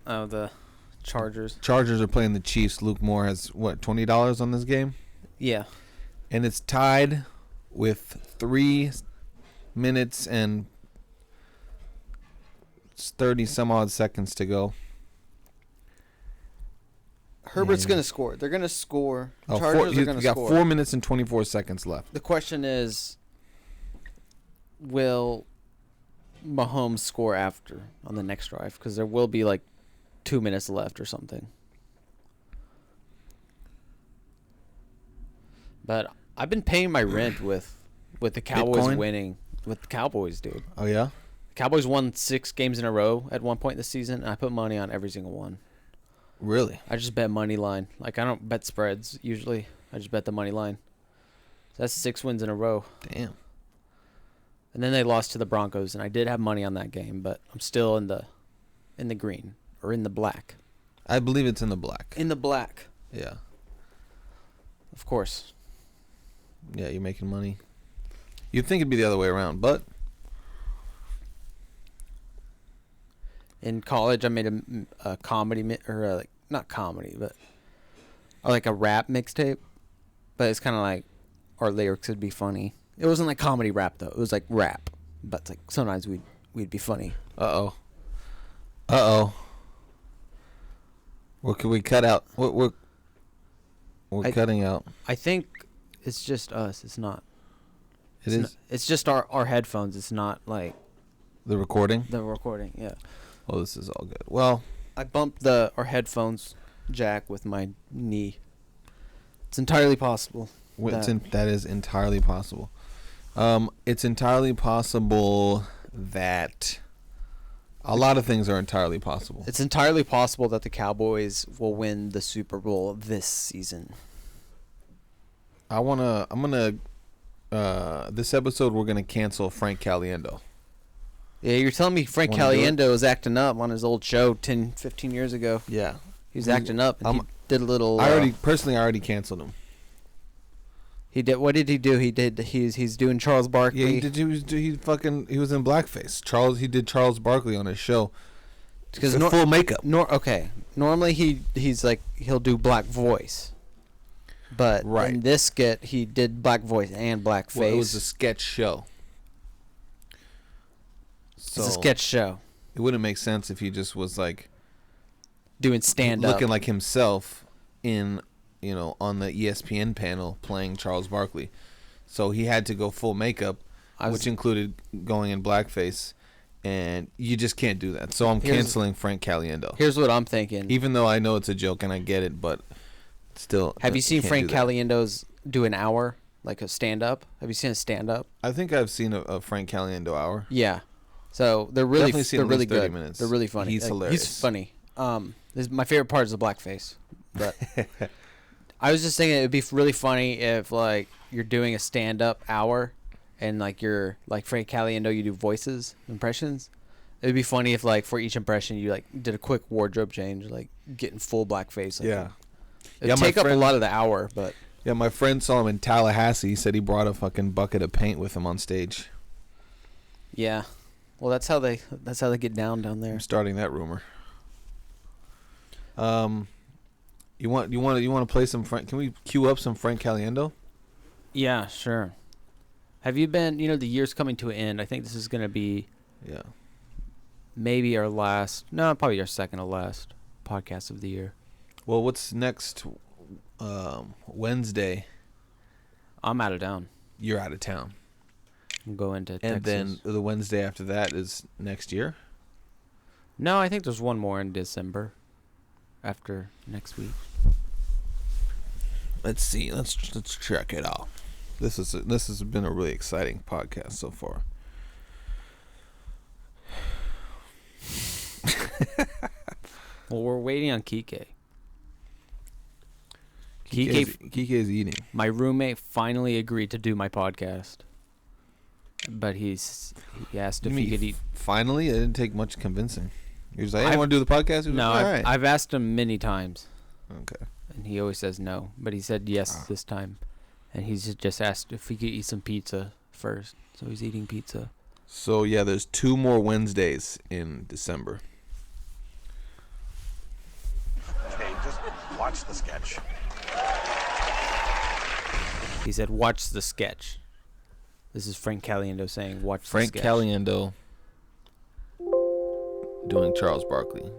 Oh, the Chargers. Chargers are playing the Chiefs. Luke Moore has, what, $20 on this game? Yeah. And it's tied with 3 minutes and 30 some odd seconds to go. Herbert's going to score. They're going to score. Oh, Chargers are going to score. You got 4 minutes and 24 seconds left. The question is, will Mahomes score after on the next drive? Because there will be like 2 minutes left or something. But I've been paying my rent with the Cowboys Bitcoin? winning. With the Cowboys, dude. Oh, yeah? The Cowboys won 6 games in a row at one point this season, and I put money on every single one. Really? I just bet money line. Like, I don't bet spreads usually. I just bet the money line. So that's 6 wins in a row. Damn. And then they lost to the Broncos, and I did have money on that game, but I'm still in the green or in the black. I believe it's in the black. In the black. Yeah. Of course. Yeah, you're making money. You'd think it'd be the other way around, but in college, I made a comedy like not comedy, but like a rap mixtape. But it's kind of like our lyrics would be funny. It wasn't like comedy rap though. It was like rap, but it's like sometimes we'd be funny. Uh oh. What can we cut out? We're cutting out. I think it's just us. It's not. It's just our headphones. It's not like the recording. The recording, yeah. Oh, this is all good. Well, I bumped our headphones jack with my knee. It's entirely possible. That is entirely possible. It's entirely possible that a lot of things are entirely possible. It's entirely possible that the Cowboys will win the Super Bowl this season. This episode we're gonna cancel Frank Caliendo. Yeah, you're telling me Frank Caliendo was acting up on his old show 10, 15 years ago. Yeah. He was acting up and he did a little... I already canceled him. He did. What did he do? He's doing Charles Barkley. Yeah, he was in blackface. He did Charles Barkley on his show. Because full makeup. Okay. Normally he's like he'll do black voice. But in this skit he did black voice and black face. Well, it was a sketch show. So it's a sketch show. It wouldn't make sense if he just was like doing stand up, looking like himself on the ESPN panel playing Charles Barkley. So he had to go full makeup, which included going in blackface, and you just can't do that. So I'm canceling Frank Caliendo. Here's what I'm thinking. Even though I know it's a joke and I get it, but still. Have you seen Frank Caliendo's do an hour, like a stand up? Have you seen a stand up? I think I've seen a Frank Caliendo hour. Yeah. So they're really really good. Minutes. They're really funny. He's hilarious. He's funny. My favorite part is the blackface. But I was just thinking it would be really funny if like you're doing a stand-up hour, and like you're like Frank Caliendo, you do voices, impressions. It would be funny if like for each impression you like did a quick wardrobe change, like getting full blackface. Yeah. It'd take up a lot of the hour, but. Yeah, my friend saw him in Tallahassee. He said he brought a fucking bucket of paint with him on stage. Yeah. Well, that's how they get down there. I'm starting that rumor. You want to play some Frank? Can we cue up some Frank Caliendo? Yeah, sure. Have you been? The year's coming to an end. I think this is gonna be. Yeah. Maybe our last. No, probably our second to last podcast of the year. Well, what's next? Wednesday. I'm out of town. You're out of town. I'm going to Texas. And then the Wednesday after that is next year? No, I think there's one more in December after next week. Let's see. Let's check it out. This has been a really exciting podcast so far. Well, we're waiting on Kike. Kike's eating. My roommate finally agreed to do my podcast. But he asked if he could eat. Finally? It didn't take much convincing. He was like, I want to do the podcast? No, like, all right. I've asked him many times. Okay. And he always says no. But he said yes this time. And he's just asked if he could eat some pizza first. So he's eating pizza. So, yeah, there's 2 more Wednesdays in December. Watch the sketch. He said, "Watch the sketch." This is Frank Caliendo saying, "Watch the sketch." Frank Caliendo doing Charles Barkley.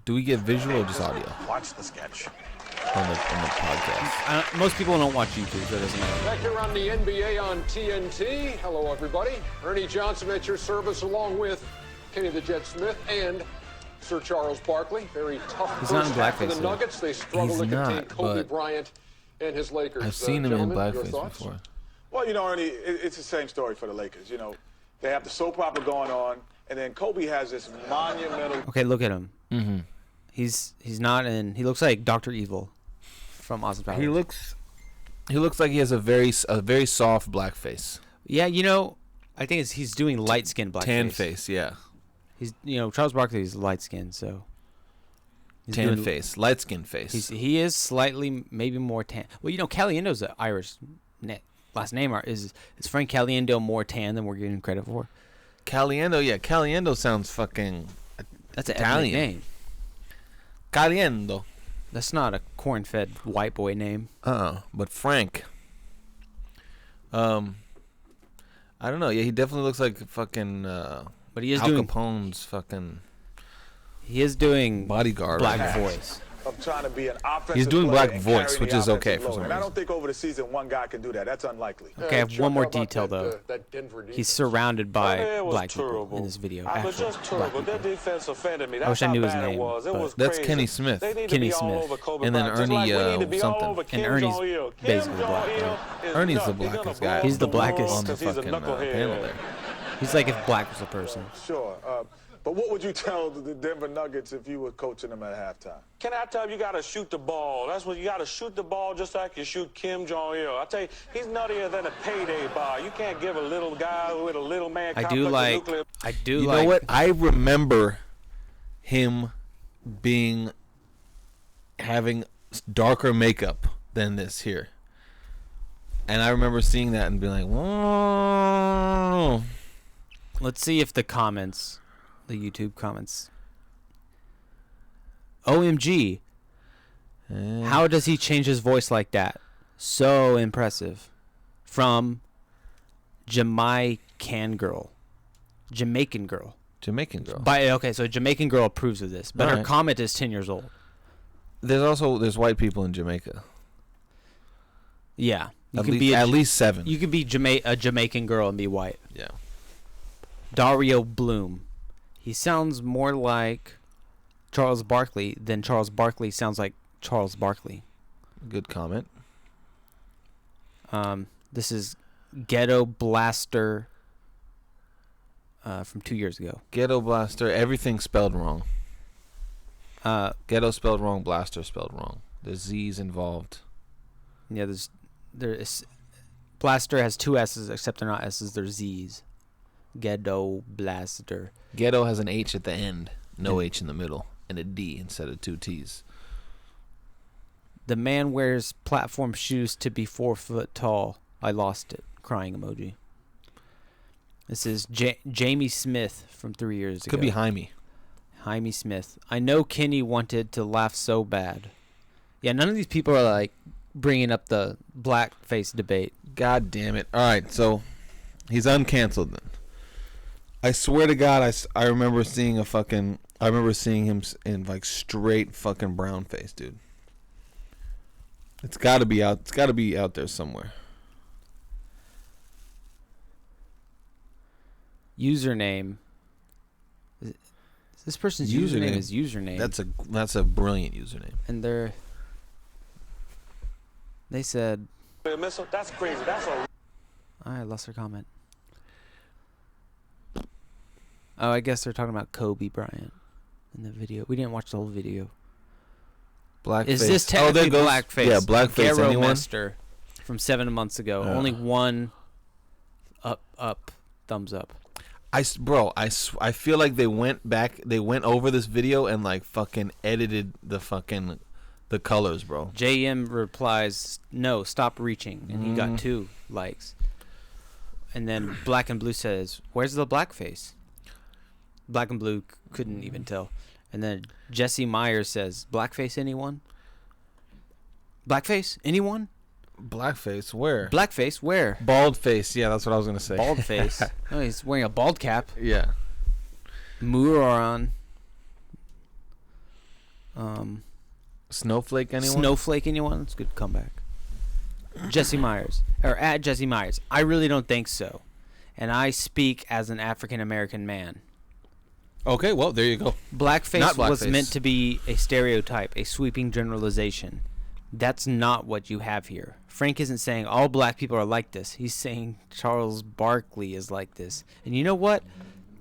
Do we get visual or just audio Watch the sketch. on the podcast? Most people don't watch YouTube, so it doesn't matter. Back here on the NBA on TNT. Hello, everybody. Ernie Johnson at your service, along with Kenny the Jet Smith and Sir Charles Barkley. Very tough He's not in first half for blackface, the though. Nuggets. They struggle He's to contain not, Kobe but Bryant and his Lakers. I've seen him in Gentlemen, your blackface thoughts? before. Well, you know, Ernie, it's the same story for the Lakers. You know, they have the soap opera going on, and then Kobe has this monumental. Okay, look at him. Mm-hmm. He's not in. He looks like Dr. Evil from Austin Powers. He looks like he has a very soft black face. Yeah, you know, I think he's doing light skin black Tan face, yeah. He's Charles Barkley is light skin, so Tan face, light skin face. He is slightly maybe more tan. Well, Caliendo's an Irish last name. Is Frank Caliendo more tan than we're giving credit for? Caliendo, yeah. Caliendo sounds fucking That's an Italian ethnic name. Caliendo. That's not a corn-fed white boy name. But Frank. I don't know. Yeah, he definitely looks like fucking. But he is Al doing. Capone's fucking. He is doing bodyguard. black right now. voice. Of trying to be an offensive He's doing player black and voice, carry which the is okay offensive for load. some And I reason. don't think over the season one guy can do that. That's unlikely. Okay, I have Chuck, one more how about detail that, though. that Denver defense? He's surrounded by It was black terrible. people in this video. I was Actual just black terrible. That people. defense offended me. I That's wish I how knew his bad name, it was. It but- was That's crazy. Kenny Smith. They need Kenny to be Smith. all over Kobe And then Bryant, just like Ernie, we need to be all something. over And Kim Ernie's Jong-il. basically Kim black, Jong-il right? is Ernie's nuts. the He's gonna blackest blow guy. up He's the blackest. world on the 'cause he's a fucking knucklehead. panel there. He's like if black was a person. Sure. But what would you tell the Denver Nuggets if you were coaching them at halftime? Can I tell you, you got to shoot the ball. That's what you got to shoot the ball just like you shoot Kim Jong-il. I tell you, he's nuttier than a payday bar. You can't give a little guy with a little man I complex do a like. nuclear. I do You like. know what? I remember him having darker makeup than this here. And I remember seeing that and being like, whoa. Let's see if the YouTube comments. OMG. How does he change his voice like that? So impressive. From Jamaican girl. Jamaican girl. So a Jamaican girl approves of this, but her Alright. comment is 10 years old. There's white people in Jamaica. Yeah. You At can least, be at least 7. You could be a Jamaican girl and be white. Yeah. Dario Bloom. He sounds more like Charles Barkley than Charles Barkley sounds like Charles Barkley. Good comment. This is Ghetto Blaster from 2 years ago. Ghetto Blaster. Everything spelled wrong. Ghetto spelled wrong. Blaster spelled wrong. There's Z's involved. Yeah, there is Blaster has 2 S's, except they're not S's, they're Z's. Ghetto Blaster. Ghetto has an H at the end, no H in the middle, and a D instead of 2 T's. The man wears platform shoes to be 4 foot tall. I lost it. Crying emoji. This is Jamie Smith from 3 years ago. Could be Jaime. Jaime Smith. I know Kenny wanted to laugh so bad. Yeah, none of these people are like bringing up the blackface debate. God damn it. All right, so he's uncanceled then. I swear to God, I remember seeing him in like straight fucking brown face, dude. It's got to be out. It's got to be out there somewhere. Username. This person's username is username. That's a brilliant username. And they said. Missile? That's crazy. That's a I lost their comment. Oh, I guess they're talking about Kobe Bryant in the video. We didn't watch the whole video. Blackface. Is this technically blackface? Yeah, blackface. Garo Anyone? Mester from 7 months ago. Only one up, thumbs up. I feel like they went over this video and like fucking edited the colors, bro. JM replies, "No, stop reaching," and he got 2 likes. And then Black and Blue says, "Where's the blackface?" Black and Blue couldn't even tell. And then Jesse Myers says, "Blackface anyone?" Blackface? Anyone? Blackface? Where? Blackface? Where? Bald face. Yeah, that's what I was gonna say. Bald face. Oh, he's wearing a bald cap. Yeah. Muron. Snowflake? Anyone? Snowflake? Anyone? That's a good comeback. Jesse Myers. Or at Jesse Myers. I really don't think so. And I speak as an African American man. Okay, well, there you go. Blackface was blackface. meant to be a stereotype, a sweeping generalization. That's not what you have here. Frank isn't saying all black people are like this. He's saying Charles Barkley is like this. And you know what?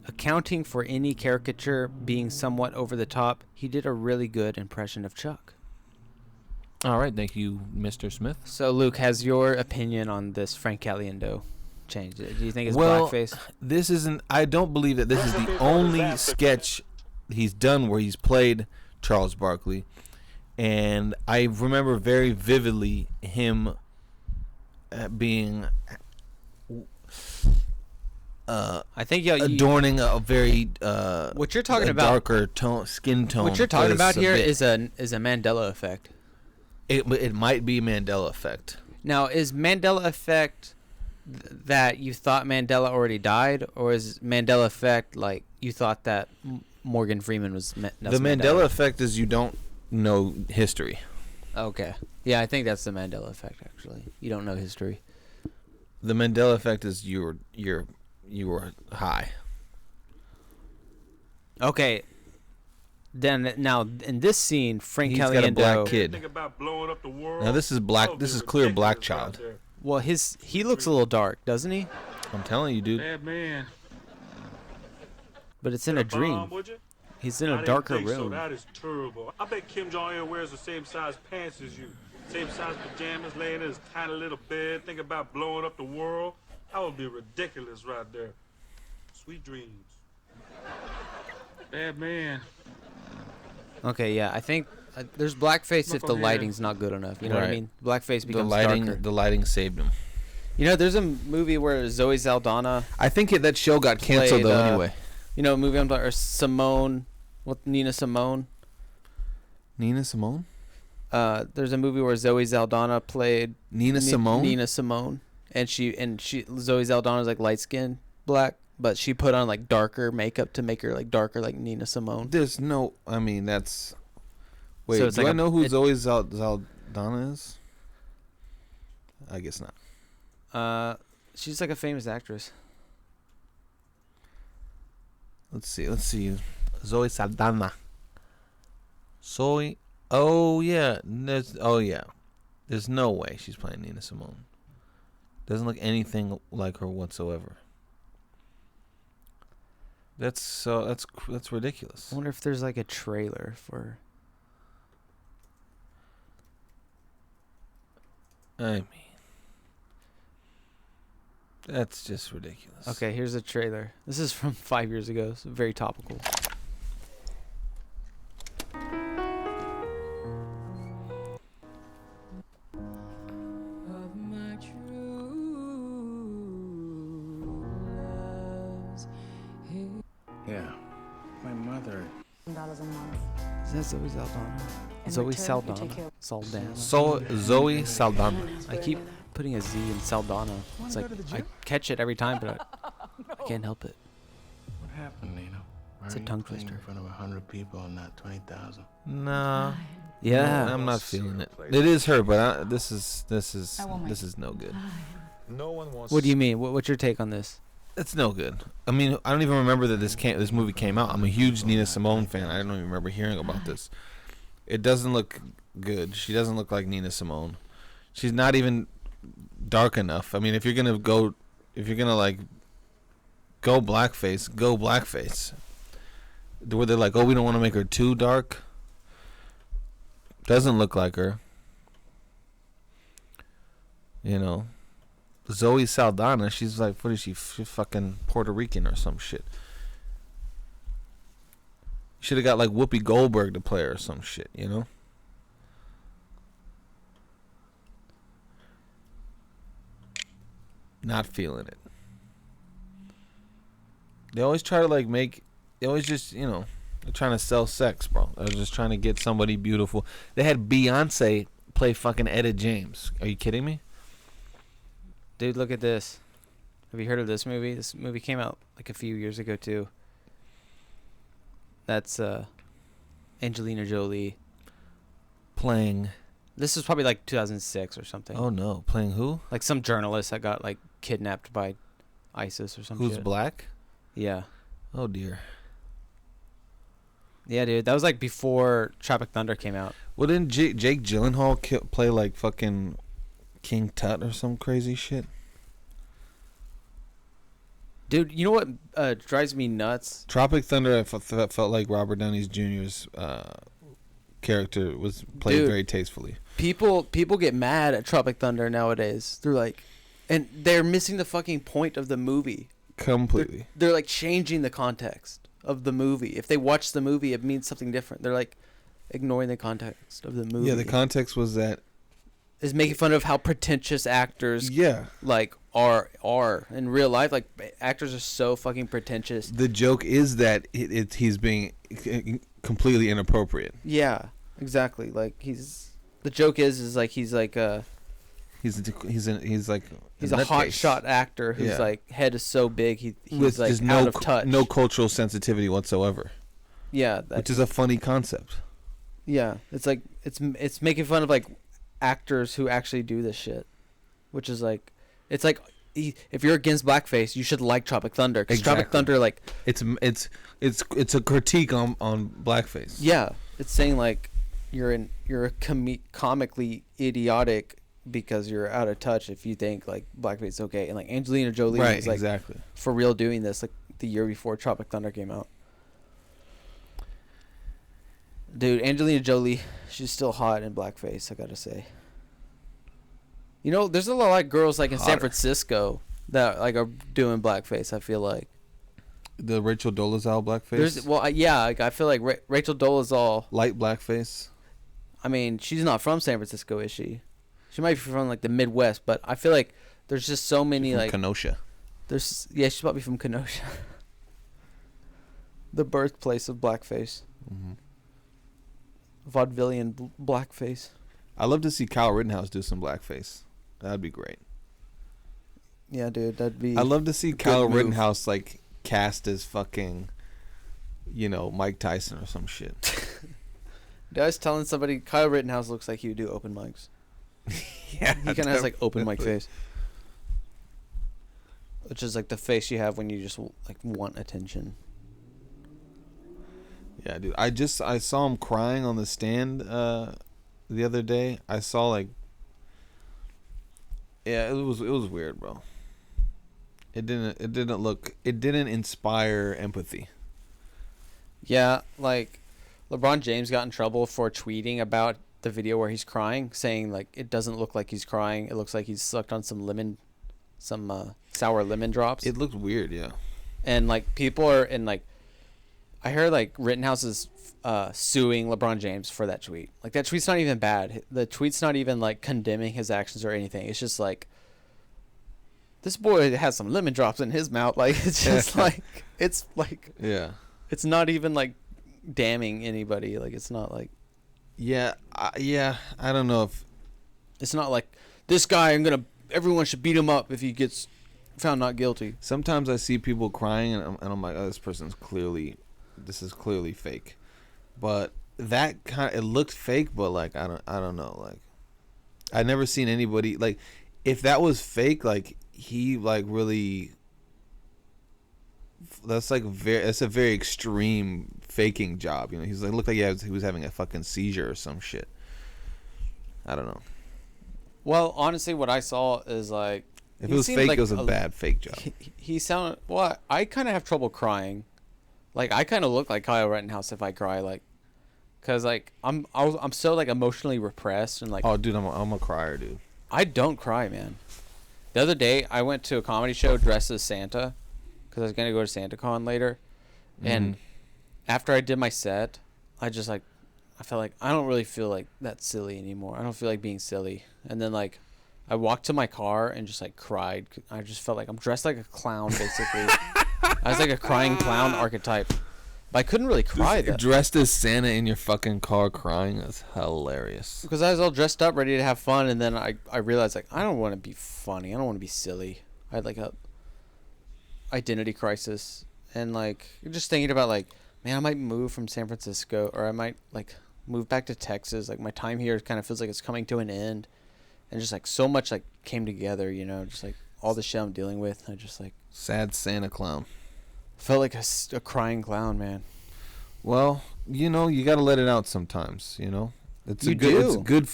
Accounting for any caricature being somewhat over the top, he did a really good impression of Chuck. All right, thank you, Mr. Smith. So, Luke, has your opinion on this Frank Caliendo changed? Do you think it's Well, blackface? this isn't. I don't believe that this is the only sketch he's done where he's played Charles Barkley, and I remember very vividly him being I think adorning a very what you're talking a about, darker skin tone. What you're talking about here bit. is a Mandela effect. It might be Mandela effect. Now, is Mandela effect that you thought Mandela already died, or is Mandela effect like you thought that Morgan Freeman was The Mandela effect is you don't know history. Okay. Yeah, I think that's the Mandela effect, actually. You don't know history. The Mandela effect is you were high. Okay. Then now in this scene, Frank He's Caliendo got a black kid. Think about blowing up the world. Now this is black. This is clear black child. Well, he looks a little dark, doesn't he? I'm telling you, dude. Yeah, man. But it's in a dream. Bomb, would you? He's in a I didn't darker think so. room. That is terrible. I bet Kim Jong-il wears the same size pants as you. Same size pajamas, laying in his tiny little bed. Think about blowing up the world. That would be ridiculous right there. Sweet dreams. Bad man. Okay, yeah, I think there's blackface if the Knucklehead. lighting's not good enough. You know what I Right. mean? Blackface becomes The darker. lighting saved him. You know, there's a movie where Zoe Saldana. I think that show got canceled Played, though. Anyway, You know, a movie I'm talking, or Simone, what Nina Simone. Nina Simone. There's a movie where Zoe Saldana played Nina Simone. Nina Simone, and Zoe Saldana's like light skinned black, but she put on like darker makeup to make her like darker, like Nina Simone. There's no. I mean, that's. Wait, So it's do like I know who Zoe Saldana is? I guess not. She's like a famous actress. Let's see. Zoe Saldana. Zoe. Oh yeah. There's no way she's playing Nina Simone. Doesn't look anything like her whatsoever. That's ridiculous. I wonder if there's like a trailer for. I mean, that's just ridiculous. Okay, here's a trailer. This is from 5 years ago. So very topical. Yeah. My mother. $1 a month. Is that Zoe Saldana? In Zoe return, you Saldana. take care- Saldana. So Zoe Saldana. I keep putting a Z in Saldana. It's like I catch it every time, but I can't help it. What happened, Nina? Why It's a are you tongue playing twister. in front of 100 people and not 20,000? Nah. Yeah. I'm not feeling it. It is her, but this is no good. No one wants. What do you mean? What's your take on this? It's no good. I mean, I don't even remember that this movie came out. I'm a huge Nina Simone fan. I don't even remember hearing about this. It doesn't look good. She doesn't look like Nina Simone. She's not even dark enough. I mean, if you're gonna like go blackface, go blackface. Where they're like, oh, we don't want to make her too dark. Doesn't look like her. You know. Zoe Saldana, she's like, what is she? She's fucking Puerto Rican or some shit. Should have got like Whoopi Goldberg to play her or some shit, you know? Not feeling it. They always try to like they always just, you know, they're trying to sell sex, bro. They're just trying to get somebody beautiful. They had Beyonce play fucking Etta James. Are you kidding me? Dude, look at this. Have you heard of this movie? This movie came out like a few years ago too. That's Angelina Jolie playing. This is probably like 2006 or something. Oh no, playing who? Like some journalist that got like kidnapped by ISIS or something. Who's black? Yeah. Oh dear. Yeah, dude, that was like before Tropic Thunder came out. Well, didn't Jake Gyllenhaal play like fucking King Tut or some crazy shit? Dude, you know what drives me nuts? Tropic Thunder, I felt like Robert Downey Jr.'s character was played very tastefully. People get mad at Tropic Thunder nowadays. They're like, and they're missing the fucking point of the movie. Completely. They're like changing the context of the movie. If they watch the movie, it means something different. They're like ignoring the context of the movie. Yeah, the context was that is making fun of how pretentious actors like are in real life. Like actors are so fucking pretentious. The joke is that he's being completely inappropriate. Yeah, exactly. Like the joke is like he's like he's a hot shot actor whose like head is so big he's like out of touch. No cultural sensitivity whatsoever. Yeah, which is a funny concept. Yeah, it's like it's making fun of like actors who actually do this shit, which is like it's like if you're against blackface, you should like Tropic Thunder because Tropic Thunder like it's a critique on blackface. Yeah, it's saying like you're comically idiotic because you're out of touch if you think like blackface is okay. And like Angelina Jolie was like for real doing this like the year before Tropic Thunder came out. Dude, Angelina Jolie, she's still hot in blackface, I gotta say. You know, there's a lot of like girls like in San Francisco that like are doing blackface, I feel like. The Rachel Dolezal blackface? Like, I feel like Rachel Dolezal. Light blackface? I mean, she's not from San Francisco, is she? She might be from like the Midwest, but I feel like there's just so many like Kenosha. She's probably from Kenosha. The birthplace of blackface. Mm-hmm. Vaudevillian blackface. I'd love to see Kyle Rittenhouse do some blackface. That'd be great. Yeah, dude, that'd be. I'd love to see Kyle Rittenhouse like cast as fucking, Mike Tyson or some shit. Dude, I was telling somebody Kyle Rittenhouse looks like he would do open mics. Yeah, he kind of has like open mic face, which is like the face you have when you just like want attention. Yeah, dude. I saw him crying on the stand the other day. I saw like, yeah, it was weird, bro. It didn't inspire empathy. Yeah, like LeBron James got in trouble for tweeting about the video where he's crying, saying like it doesn't look like he's crying. It looks like he's sucked on some sour lemon drops. It looked weird, yeah. And like people are in like. I heard like Rittenhouse is suing LeBron James for that tweet. Like that tweet's not even bad. The tweet's not even like condemning his actions or anything. It's just like this boy has some lemon drops in his mouth. Like it's just like yeah. It's not even like damning anybody. Like it's not like I don't know if it's not like this guy. Everyone should beat him up if he gets found not guilty. Sometimes I see people crying and I'm like, oh, this is clearly fake. But that it looked fake, but like I don't know, like I never seen anybody like if that was fake, like he like really that's a very extreme faking job, he's like looked like he was having a fucking seizure or some shit. I don't know. Well, honestly, what I saw is like if it was fake, like it was a bad fake job. He sounded I kind of have trouble crying. Like I kind of look like Kyle Rittenhouse if I cry, like, cause like I'm so like emotionally repressed and like. Oh, dude, I'm a crier, dude. I don't cry, man. The other day I went to a comedy show dressed as Santa, cause I was gonna go to SantaCon later, and after I did my set, I felt like I don't really feel like that silly anymore. I don't feel like being silly, and then like. I walked to my car and just like cried. I just felt like I'm dressed like a clown, basically. I was like a crying clown archetype. But I couldn't really cry though. Dressed as Santa in your fucking car crying. That's hilarious. Because I was all dressed up, ready to have fun, and then I realized, like, I don't want to be funny. I don't want to be silly. I had, like, a identity crisis. And, like, just thinking about, like, man, I might move from San Francisco, or I might, like, move back to Texas. Like, my time here kind of feels like it's coming to an end. And just, like, so much, like, came together, you know, just, like, all the shit I'm dealing with. I just, like... Sad Santa clown. Felt like a crying clown, man. Well, you know, you got to let it out sometimes, you know? It's good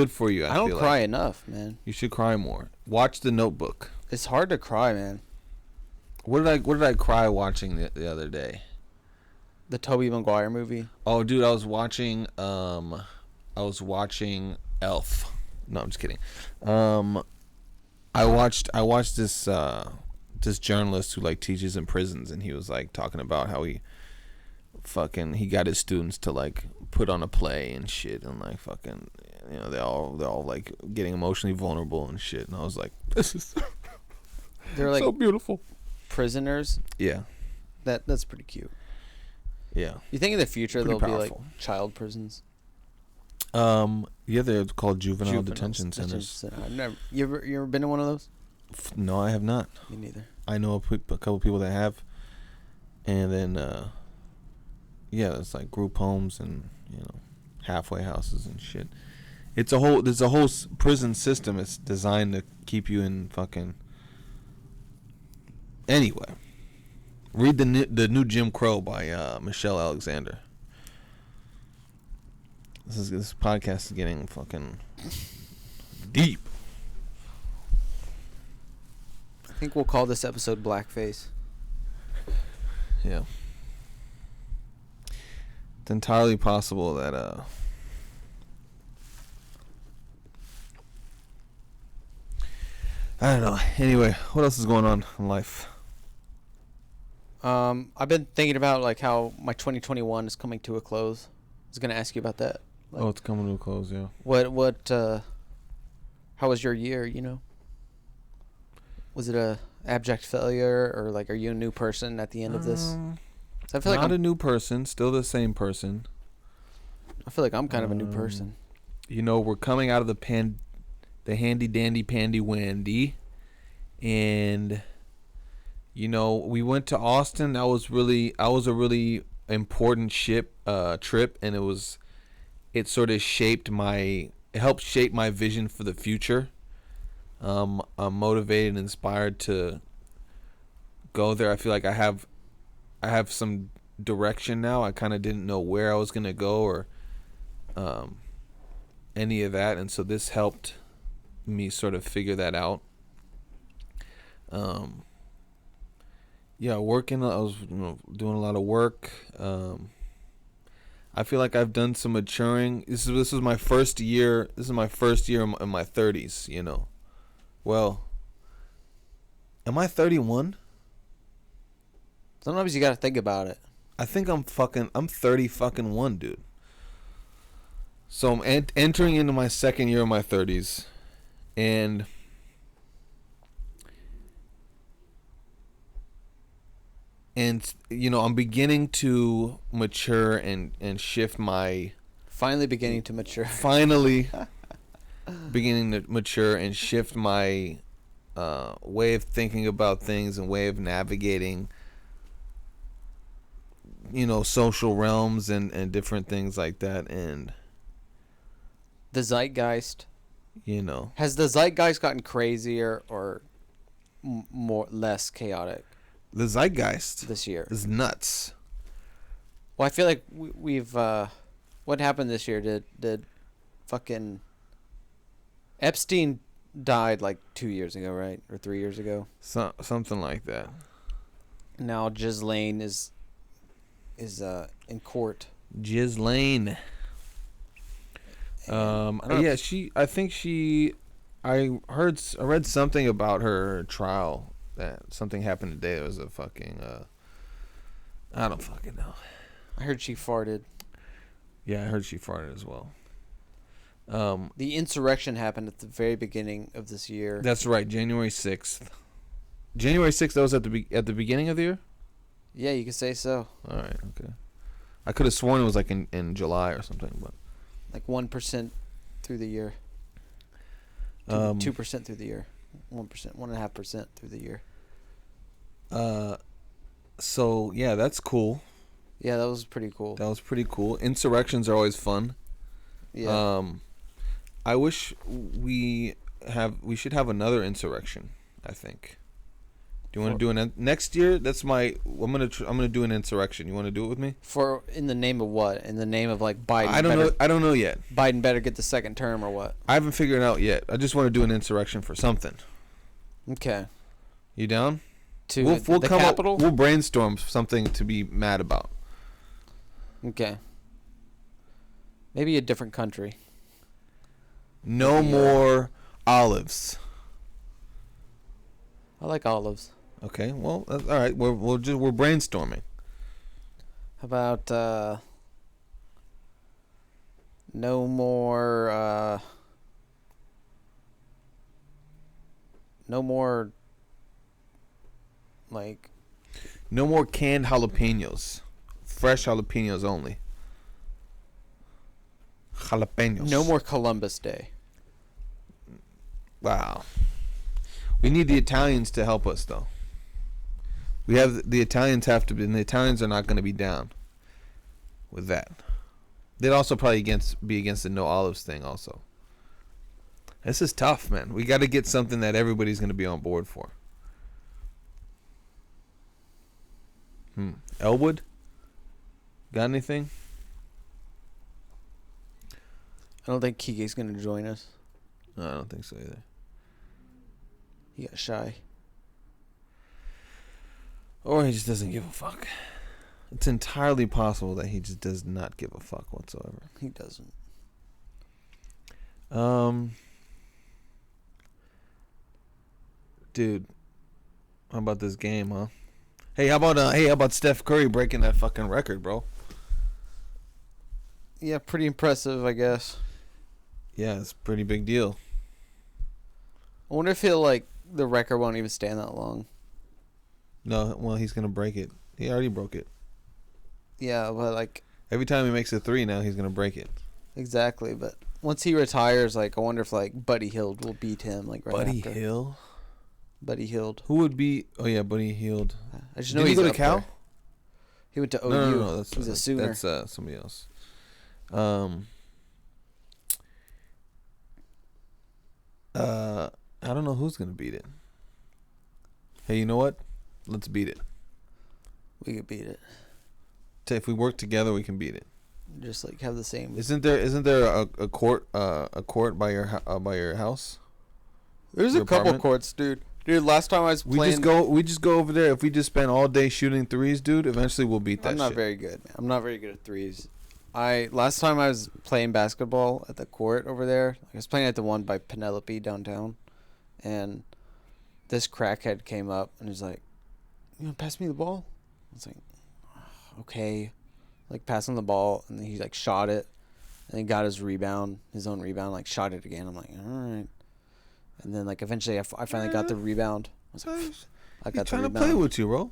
for you, I don't cry enough, man. You should cry more. Watch The Notebook. It's hard to cry, man. What did I cry watching the other day? The Tobey Maguire movie. Oh, dude, I was watching Elf. No, I'm just kidding. I watched this journalist who like teaches in prisons, and he was like talking about how he got his students to like put on a play and shit, and like fucking, you know, they're all like getting emotionally vulnerable and shit, and I was like, this is they're like so beautiful. Prisoners. Yeah. That's pretty cute. Yeah. You think in the future Pretty there'll powerful. be like child prisons? Yeah, they're called juvenile detention centers. I've never. You ever been to one of those? No, I have not. Me neither. I know a couple people that have, and then yeah, it's like group homes and, you know, halfway houses and shit. There's a whole prison system. It's designed to keep you in fucking. Anyway, read the new Jim Crow by Michelle Alexander. This podcast is getting fucking deep. I think we'll call this episode Blackface. Yeah. It's entirely possible that I don't know. Anyway, what else is going on in life? I've been thinking about like how my 2021 is coming to a close. I was gonna ask you about that. Like, It's coming to a close, yeah. How was your year, you know? Was it a abject failure, or like, are you a new person at the end of this? I feel like Not a new person, still the same person. I feel like I'm kind of a new person. You know, we're coming out of the handy dandy pandy wandy, and you know, we went to Austin. That was a really important trip, and it sort of helped shape my vision for the future. I'm motivated and inspired to go there. I feel like I have some direction now. I kind of didn't know where I was gonna go or any of that, and so this helped me sort of figure that out. Yeah, working. I was, you know, doing a lot of work. I feel like I've done some maturing. This is my first year. This is my first year in my 30s. You know, well, am I 31? Sometimes you gotta think about it. I think I'm 30 fucking one, dude. So I'm entering into my second year of my 30s, and you know, I'm beginning to mature and shift my Finally beginning to mature. finally beginning to mature and shift my way of thinking about things and way of navigating, you know, social realms and different things like that. And The zeitgeist. you know, Has the zeitgeist gotten crazier or less chaotic the zeitgeist this year? is nuts. Well, I feel like we've what happened this year? Did fucking Epstein died like 2 years ago, right? Or 3 years ago? Something like that. Now Ghislaine is in court. Ghislaine. Yeah, I read something about her trial, that something happened today. It was a fucking I don't fucking know. I heard she farted. Yeah, I heard she farted as well. The insurrection happened at the very beginning of this year. That's right, January 6th. January 6th, that was at the beginning of the year? Yeah, you could say so. All right, okay. I could have sworn it was like in July or something, but Like 1% through the year. 2% through the year. 1%, 1.5% through the year. So yeah, that's cool. Yeah, that was pretty cool. That was pretty cool. Insurrections are always fun. Yeah. I wish we should have another insurrection, I think. Do you want to do an next year? I'm gonna do an insurrection. You want to do it with me? For in the name of what? In the name of like Biden. I don't know yet. Biden better get the second term or what? I haven't figured it out yet. I just want to do an insurrection for something. Okay. You down? We'll the come Capitol? up. We'll brainstorm something to be mad about. Okay. Maybe a different country. No more olives. I like olives. Okay, well, all right. We're brainstorming. How about no more like no more canned jalapenos. Fresh jalapenos only. Jalapenos. no more Columbus Day. Wow. We need the Italians to help us, though. We have the Italians have to be, and the Italians are not going to be down with that. They'd also probably be against the no olives thing also. This is tough, man. We got to get something that everybody's going to be on board for. Elwood? Got anything? I don't think Kike's going to join us. No, I don't think so either. He got shy. Or he just doesn't give a fuck. It's entirely possible that he just does not give a fuck whatsoever. He doesn't. Dude, how about this game, huh? Hey, how about Steph Curry breaking that fucking record, bro? Yeah, pretty impressive, I guess. Yeah, it's a pretty big deal. I wonder if the record won't even stand that long. No, well, he's gonna break it. He already broke it. Yeah, but every time he makes a three now, he's gonna break it. Exactly, but once he retires, I wonder if Buddy Hield will beat him right Buddy after. Hield? Buddy Hield. Who would be? Oh yeah, Buddy Hield. I just know Did he's he go to up Cal? there. He went to OU. No. He's a Sooner. That's somebody else. I don't know who's gonna beat it. Hey, you know what? Let's beat it. We could beat it. If we work together, we can beat it. Just have the same. Isn't there a court by your house? There's your a couple apartment? courts, dude. Dude, last time I was playing, we just go over there. If we just spend all day shooting threes, dude, eventually we'll beat that. I'm not shit. very good, man. I'm not very good at threes. Last time I was playing basketball at the court over there. I was playing at the one by Penelope downtown, and this crackhead came up and he's like, "You want to pass me the ball?" I was like, "Okay." Passing the ball, and then he shot it, and he got his own rebound, shot it again. I'm like, all right. And then eventually I finally got the rebound. I was like, I got the trying rebound. to play with you, bro.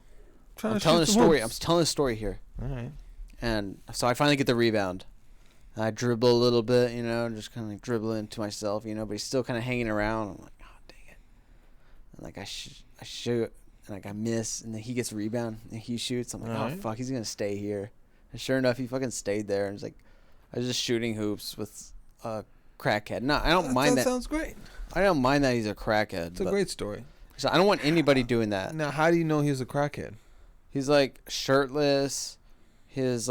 I'm telling a story. I'm telling a story here. All right. And so I finally get the rebound. I dribble a little bit, just kind of dribbling to myself, but he's still kind of hanging around. I'm like, oh, dang it. And I shoot, and I miss, and then he gets a rebound, and he shoots. I'm like, oh, fuck, he's going to stay here. And sure enough, he fucking stayed there. And I was just shooting hoops with a crackhead. No, I don't mind that. That sounds great. I don't mind that he's a crackhead. It's a great story. So I don't want anybody doing that. Now, how do you know he's a crackhead? He's shirtless. His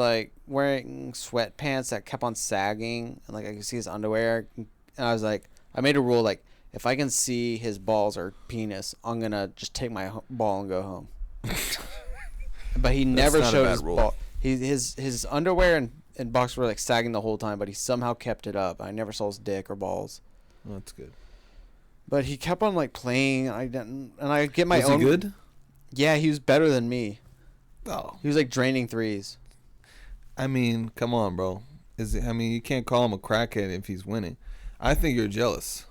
wearing sweatpants that kept on sagging, and I could see his underwear. And I was I made a rule if I can see his balls or penis, I'm gonna just take my ball and go home. But he never showed his ball. His underwear and boxers were sagging the whole time, but he somehow kept it up. I never saw his dick or balls. Oh, that's good. But he kept on playing. I didn't, and I get my was own. Was he good? Yeah, he was better than me. Oh, he was draining threes. I mean, come on, bro. You can't call him a crackhead if he's winning. I think you're jealous.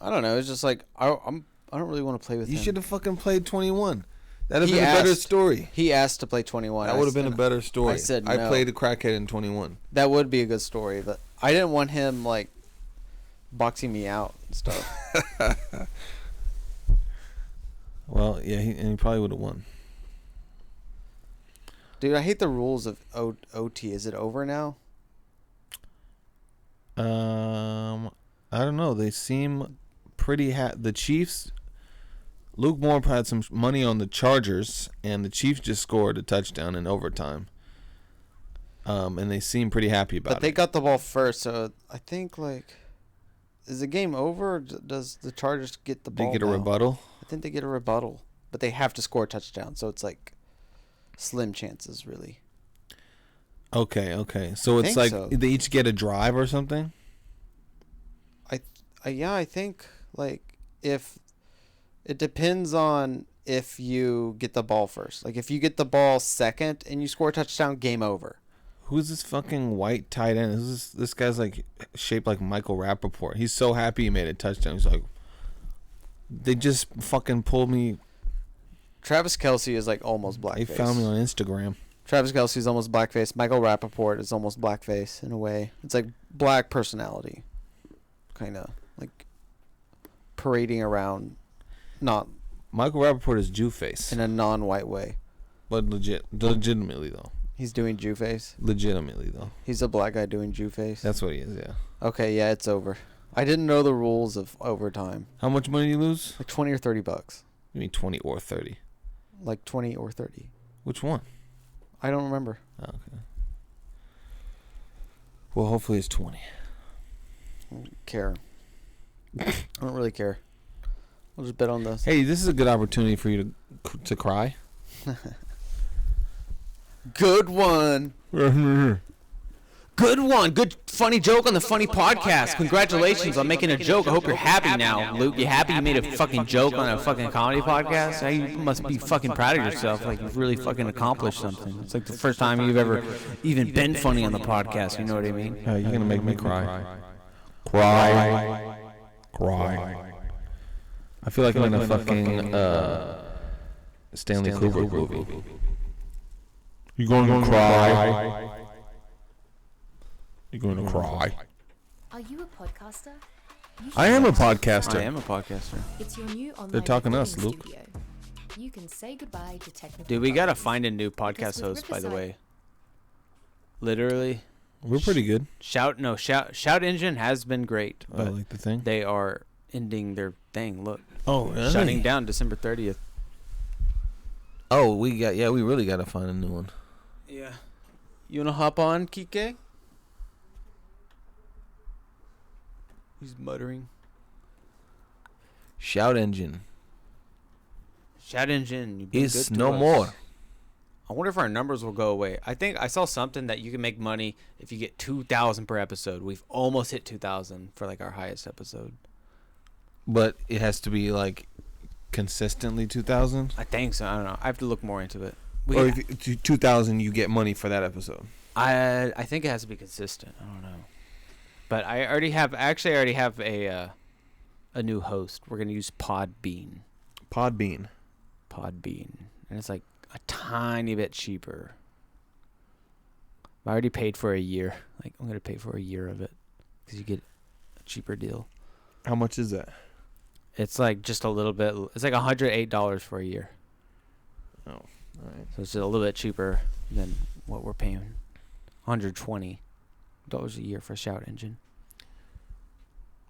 I don't know. It's just I don't really want to play with him. You should have fucking played 21. That'd have been a better story. He asked to play 21. That would have been a better story. I said no. I played a crackhead in 21. That would be a good story, but I didn't want him like boxing me out and stuff. Well, yeah, he probably would have won. Dude, I hate the rules of OT. Is it over now? I don't know. They seem pretty. The Chiefs. Luke Moore had some money on the Chargers, and the Chiefs just scored a touchdown in overtime. And they seem pretty happy about it. But they got the ball first, so I think like, is the game over? Or does the Chargers get the ball? They get a now? rebuttal. I think they get a rebuttal, but they have to score a touchdown, so it's like slim chances, really. Okay. So it's like they each get a drive or something? I think like if it depends on if you get the ball first. Like if you get the ball second and you score a touchdown, game over. Who's this fucking white tight end? This guy's like shaped like Michael Rappaport. He's so happy he made a touchdown. He's like, they just fucking pulled me. Travis Kelce is like almost blackface. They found me on Instagram. Travis Kelce is almost blackface. Michael Rappaport is almost blackface in a way. It's like black personality, kind of like parading around, not Michael Rappaport is Jew face in a non-white way, but legitimately though. He's doing Jew face. Legitimately though. He's a black guy doing Jew face. That's what he is. Yeah. Okay, yeah, it's over. I didn't know the rules of overtime. How much money do you lose? Like 20 or 30 bucks. You mean 20 or 30? Like 20 or 30. Which one? I don't remember. Oh, okay. Well, hopefully it's 20. I don't care. I don't really care. I'll just bet on this. Hey, this is a good opportunity for you to cry. Good one. Good one. Good funny joke on the funny podcast. Congratulations on making a joke. I hope you're happy now, Luke. You happy you made a fucking joke on a fucking comedy podcast? You must be fucking proud of yourself. Like you've really fucking accomplished something. It's like the first time you've ever even been funny on the podcast. You know what I mean? You're gonna make me cry. Cry. I feel like I'm in a fucking Stanley Kubrick movie. You're going to cry. You're going to cry. Are you a podcaster? I am a podcaster. I am a podcaster. It's your new online They're talking to us, recording Luke. studio. You can say goodbye to technical. Dude, we gotta problems. find a new podcast host, by the way. Literally. We're pretty good. Shout Engine has been great, I but like the thing. they are ending their thing. Look. Oh, really? Shutting down December 30th. Oh, we really got to find a new one. Yeah. You want to hop on, Kike? He's muttering. Shout Engine Shout Engine. You've been is good to no us. more. I wonder if our numbers will go away. I think I saw something that you can make money if you get 2,000 per episode. We've almost hit 2,000 for like our highest episode. But it has to be like consistently 2,000. I think so. I don't know. I have to look more into it. Or if 2,000, you get money for that episode. I think it has to be consistent. I don't know. But I already have a new host. We're gonna use Podbean. Podbean. And it's like a tiny bit cheaper. I already paid for a year. Like I'm gonna pay for a year of it because you get a cheaper deal. How much is that? It's like just a little bit. It's like $108 for a year. Oh, all right. So it's a little bit cheaper than what we're paying. $120 a year for Shout Engine.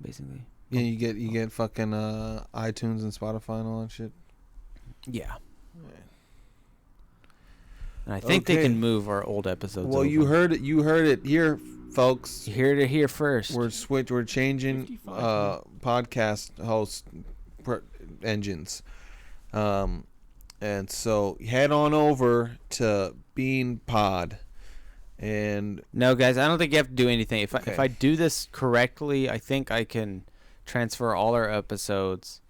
Basically. Yeah, you get fucking iTunes and Spotify and all that shit. Yeah. And I think they can move our old episodes. Well, over. you heard it here, folks. You heard it here first. We're changing podcast host engines. And so head on over to Bean Pod. And no, guys, I don't think you have to do anything. If I do this correctly, I think I can transfer all our episodes.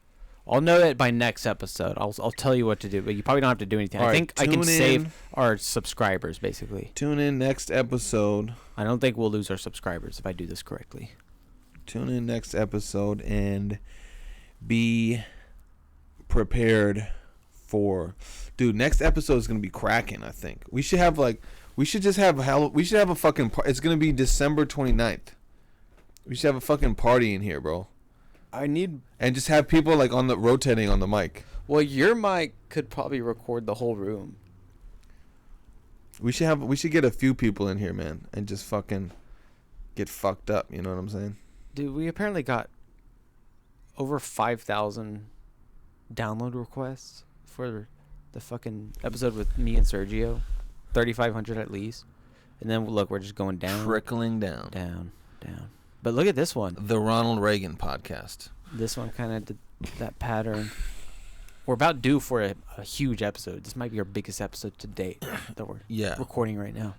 I'll know it by next episode. I'll tell you what to do, but you probably don't have to do anything. I think I can save our subscribers, basically. Tune in next episode. I don't think we'll lose our subscribers if I do this correctly. Tune in next episode and be prepared Dude, next episode is gonna be cracking. I think we should have a fucking. It's gonna be December 29th. We should have a fucking party in here, bro. And just have people like rotating on the mic. Well, your mic could probably record the whole room. We should get a few people in here, man, and just fucking get fucked up. You know what I'm saying? Dude, we apparently got over 5,000 download requests for the fucking episode with me and Sergio. 3,500 at least. And then look, we're just going down. Trickling down. Down. But look at this one. The Ronald Reagan podcast. This one kind of did that pattern. We're about due for a huge episode. This might be our biggest episode to date that we're recording right now.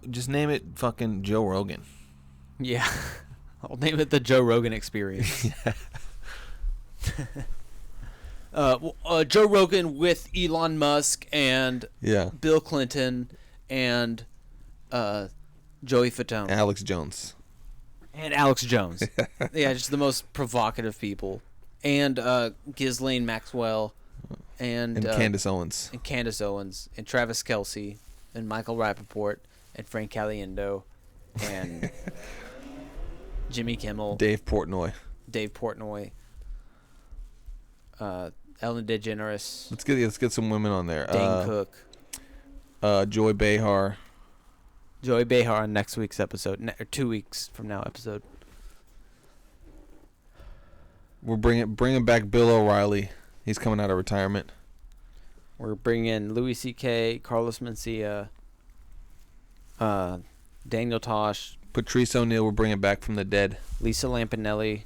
Just name it fucking Joe Rogan. Yeah. I'll name it the Joe Rogan Experience. Joe Rogan with Elon Musk and Bill Clinton and Joey Fatone. Alex Jones. And Alex Jones. Yeah, just the most provocative people. And Ghislaine Maxwell. And Candace Owens. And Candace Owens. And Travis Kelce. And Michael Rappaport. And Frank Caliendo. And Jimmy Kimmel. Dave Portnoy. Ellen DeGeneres. Let's get some women on there. Dane Cook. Joy Behar. Joey Behar on next week's episode, or 2 weeks from now episode. We're bringing back Bill O'Reilly. He's coming out of retirement. We're bringing Louis C.K., Carlos Mencia, Daniel Tosh, Patrice O'Neal. We're bringing back from the dead. Lisa Lampanelli,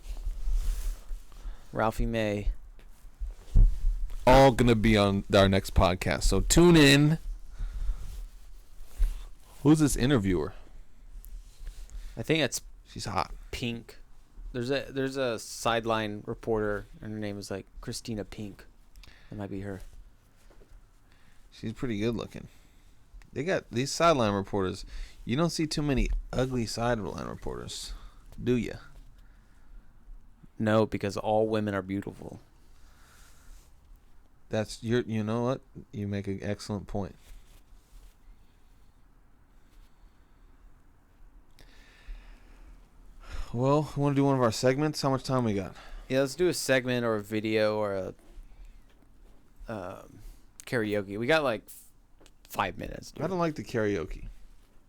Ralphie May. All gonna be on our next podcast. So tune in. Who's this interviewer? I think she's hot. Pink. There's a sideline reporter, and her name is like Christina Pink. That might be her. She's pretty good looking. They got these sideline reporters. You don't see too many ugly sideline reporters, do you? No, because all women are beautiful. You know what? You make an excellent point. Well, want to do one of our segments? How much time we got? Yeah, let's do a segment or a video or a karaoke. We got like 5 minutes. Dude. I don't like the karaoke.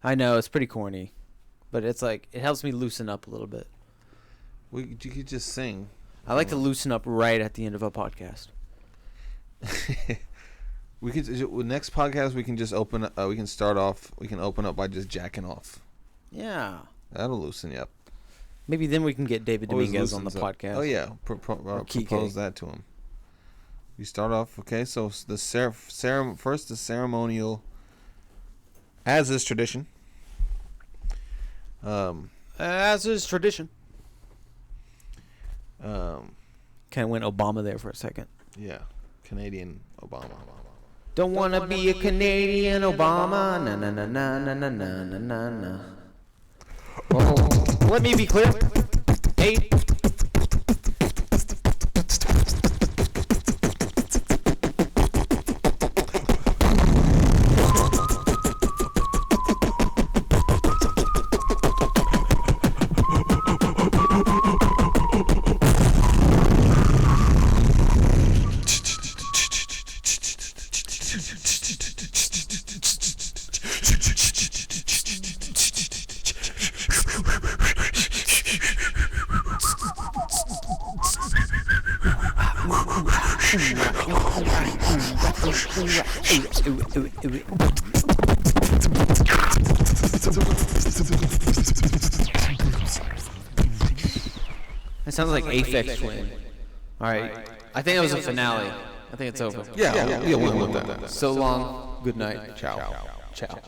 I know, it's pretty corny. But it's like, it helps me loosen up a little bit. You could just sing. I like to loosen up right at the end of a podcast. We could next podcast we can just open. We can start off. We can open up by just jacking off. Yeah, that'll loosen you up. Maybe then we can get David Dominguez on the podcast. Oh yeah, propose that to him. We start off okay. So the first the ceremonial, as is tradition. As is tradition. Kind of went Obama there for a second. Yeah, Canadian Obama. Don't wanna be a Canadian Obama. Na na na na na na na na na. Let me be clear. 8. That sounds like Aphex Twin. All right. I think it was a finale. I think it's over. Yeah, we'll with that. So long. Good night. Ciao. Ciao.